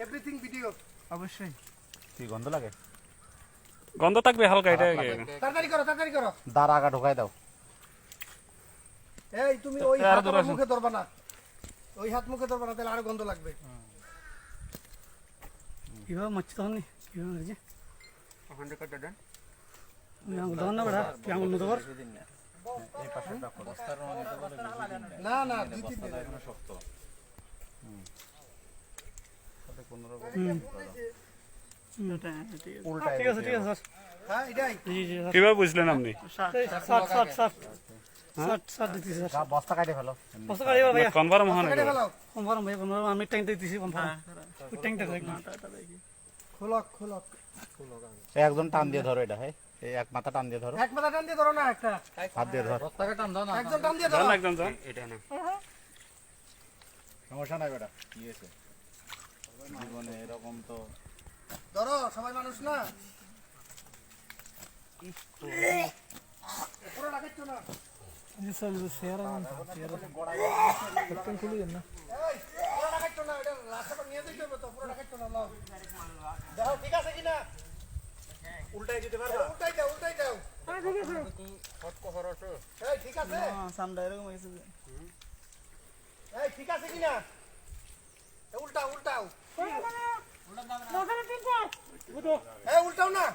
Everything video অবশ্যই কি গন্ধ লাগে? গন্ধ থাকবে হালকা, এটা তাড়াতাড়ি করো দাঁড় আগা ঢোকাই দাও। এই তুমি ওই হাত মুখে ধরবা না, ওই হাত মুখে ধরবা না, তাহলে আরো গন্ধ লাগবে। কিভাবে মাছ তখন কিভাবে মারছে ওখানে কাটা দেন। ধর না বেড়া তুই আঙুল নতো কর। এই পাশে রাখো। বস্তার রঙে তো বলে বেশি দিন না। না না দুই তিন দিন এখনো শক্ত। সাথে 15 উল্টা ঠিক আছে স্যার। হ্যাঁ এটাই জি জি স্যার। কিভাবে বুঝলেন আপনি? ষাট দিতেছি স্যার। বস্তা কাটে ফেলো। বস্তা কাটি ভাইয়া কনফার্ম হন কেটে ফেলাও, কনফার্ম ভাইয়া কনফার্ম আমি ট্যাঙ্ক দিতেছি কনফার্ম ওই ট্যাঙ্কটা দেখ না খোলক এই একজন টান দিয়ে ধরো এটা। হ্যাঁ এই এক মাথা টান দিয়ে ধরো। এক মাথা টান দিয়ে ধরো না, একটা হাত দিয়ে ধর। একজন টান দিয়ে ধরো। একদম যান। এটা না। সমস্যা নাই বেটা। কি হয়েছে? জীবনে এরকম তো ধরো, সবাই মানুষ না। পুরো রাখাচ্ছ না, জি স্যার শেয়ার খুলে দেন না। এই পুরো রাখাচ্ছ না, এটা রাস্তাটা নিয়ে দিতে হবে তো, পুরো রাখাচ্ছ না। নাও দেখো ঠিক আছে কিনা, উল্টাই দিতে পারবা? উল্টাই দাও। এই ঠিক আছে, সামনে এরকম হয়েছে এই ঠিক আছে কিনা, উল্টাও। এই উল্টাও না,